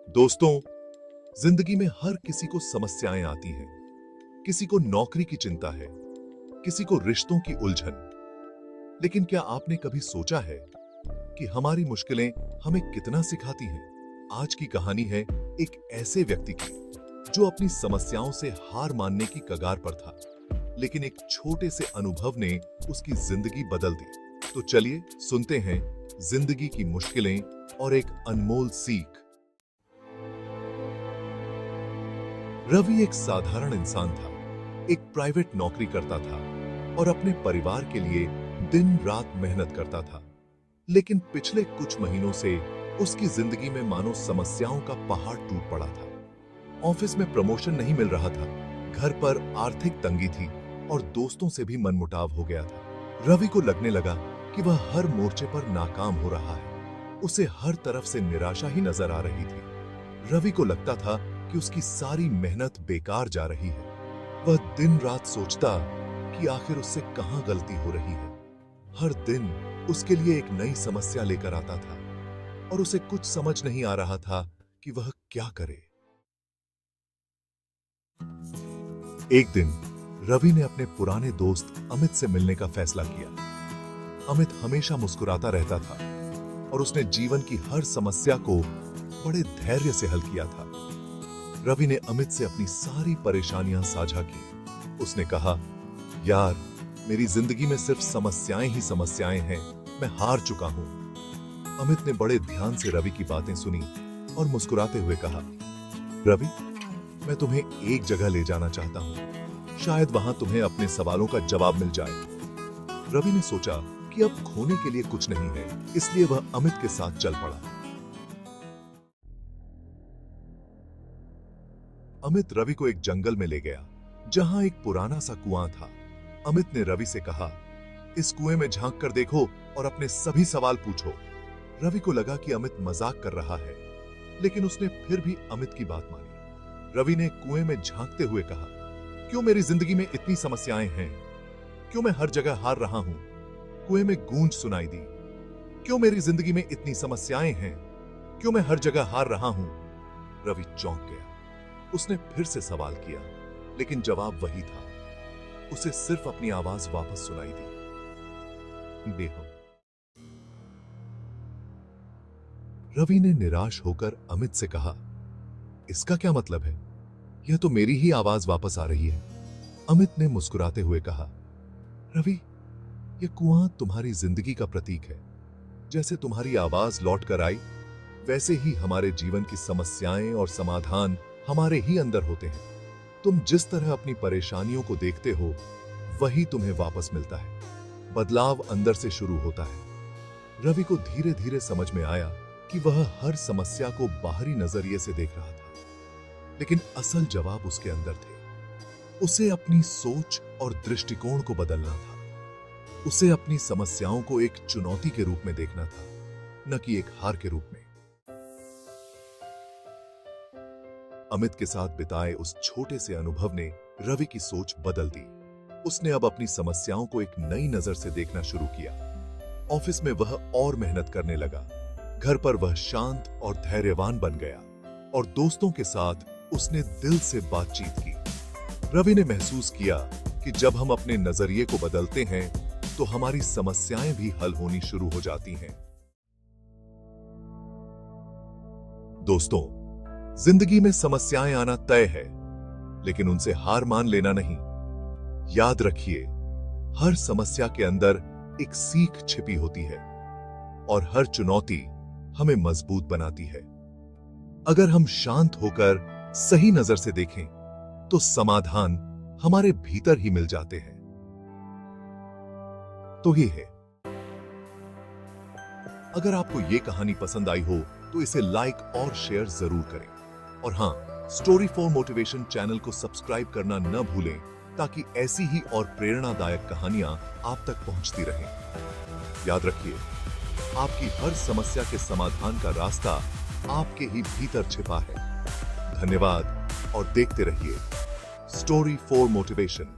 दोस्तों, जिंदगी में हर किसी को समस्याएं आती हैं। किसी को नौकरी की चिंता है, किसी को रिश्तों की उलझन। लेकिन क्या आपने कभी सोचा है कि हमारी मुश्किलें हमें कितना सिखाती हैं? आज की कहानी है एक ऐसे व्यक्ति की जो अपनी समस्याओं से हार मानने की कगार पर था, लेकिन एक छोटे से अनुभव ने उसकी जिंदगी बदल दी। तो चलिए सुनते हैं जिंदगी की मुश्किलें और एक अनमोल सीख। रवि एक साधारण इंसान था। एक प्राइवेट नौकरी करता था और अपने परिवार के लिए दिन रात मेहनत करता था। लेकिन पिछले कुछ महीनों से उसकी जिंदगी में मानो समस्याओं का पहाड़ टूट पड़ा था। ऑफिस में प्रमोशन नहीं मिल रहा था, घर पर आर्थिक तंगी थी और दोस्तों से भी मनमुटाव हो गया था। रवि को लगने लगा कि वह हर मोर्चे पर नाकाम हो रहा है। उसे हर तरफ से निराशा ही नजर आ रही थी। रवि को लगता था कि उसकी सारी मेहनत बेकार जा रही है। वह दिन रात सोचता कि आखिर उससे कहां गलती हो रही है। हर दिन उसके लिए एक नई समस्या लेकर आता था और उसे कुछ समझ नहीं आ रहा था कि वह क्या करे। एक दिन रवि ने अपने पुराने दोस्त अमित से मिलने का फैसला किया। अमित हमेशा मुस्कुराता रहता था और उसने जीवन की हर समस्या को बड़े धैर्य से हल किया था। रवि ने अमित से अपनी सारी परेशानियां साझा की। उसने कहा, यार, मेरी जिंदगी में सिर्फ समस्याएं ही समस्याएं हैं, मैं हार चुका हूं। अमित ने बड़े ध्यान से रवि की बातें सुनी और मुस्कुराते हुए कहा, रवि, मैं तुम्हें एक जगह ले जाना चाहता हूं। शायद वहां तुम्हें अपने सवालों का जवाब मिल जाए। रवि ने सोचा कि अब खोने के लिए कुछ नहीं है, इसलिए वह अमित के साथ चल पड़ा। अमित रवि को एक जंगल में ले गया, जहां एक पुराना सा कुआं था। अमित ने रवि से कहा, इस कुएं में झांक कर देखो और अपने सभी सवाल पूछो। रवि को लगा कि अमित मजाक कर रहा है, लेकिन उसने फिर भी अमित की बात मानी। रवि ने कुएं में झांकते हुए कहा, क्यों मेरी जिंदगी में इतनी समस्याएं हैं? क्यों मैं हर जगह हार रहा हूं? कुएं में गूंज सुनाई दी, क्यों मेरी जिंदगी में इतनी समस्याएं हैं? क्यों मैं हर जगह हार रहा हूं? रवि चौंक गया। उसने फिर से सवाल किया, लेकिन जवाब वही था। उसे सिर्फ अपनी आवाज वापस सुनाई दी, बेहम। रवि ने निराश होकर अमित से कहा, इसका क्या मतलब है? यह तो मेरी ही आवाज वापस आ रही है। अमित ने मुस्कुराते हुए कहा, रवि, यह कुआं तुम्हारी जिंदगी का प्रतीक है। जैसे तुम्हारी आवाज लौट कर आई, वैसे ही हमारे जीवन की समस्याएं और समाधान हमारे ही अंदर होते हैं। तुम जिस तरह अपनी परेशानियों को देखते हो, वही तुम्हें वापस मिलता है। बदलाव अंदर से शुरू होता है। रवि को धीरे धीरे समझ में आया कि वह हर समस्या को बाहरी नजरिए से देख रहा था, लेकिन असल जवाब उसके अंदर थे। उसे अपनी सोच और दृष्टिकोण को बदलना था। उसे अपनी समस्याओं को एक चुनौती के रूप में देखना था, न कि एक हार के रूप में। अमित के साथ बिताए उस छोटे से अनुभव ने रवि की सोच बदल दी। उसने अब अपनी समस्याओं को एक नई नजर से देखना शुरू किया। ऑफिस में वह और मेहनत करने लगा। घर पर वह शांत और धैर्यवान बन गया और दोस्तों के साथ उसने दिल से बातचीत की। रवि ने महसूस किया कि जब हम अपने नजरिए को बदलते हैं तो हमारी समस्याएं भी हल होनी शुरू हो जाती हैं। दोस्तों, जिंदगी में समस्याएं आना तय है, लेकिन उनसे हार मान लेना नहीं। याद रखिए, हर समस्या के अंदर एक सीख छिपी होती है और हर चुनौती हमें मजबूत बनाती है। अगर हम शांत होकर सही नजर से देखें, तो समाधान हमारे भीतर ही मिल जाते हैं। तो ये है। अगर आपको ये कहानी पसंद आई हो तो इसे लाइक और शेयर जरूर करें। और हां, स्टोरी फॉर मोटिवेशन चैनल को सब्सक्राइब करना न भूलें, ताकि ऐसी ही और प्रेरणादायक कहानियां आप तक पहुंचती रहें। याद रखिए, आपकी हर समस्या के समाधान का रास्ता आपके ही भीतर छिपा है। धन्यवाद और देखते रहिए स्टोरी फॉर मोटिवेशन।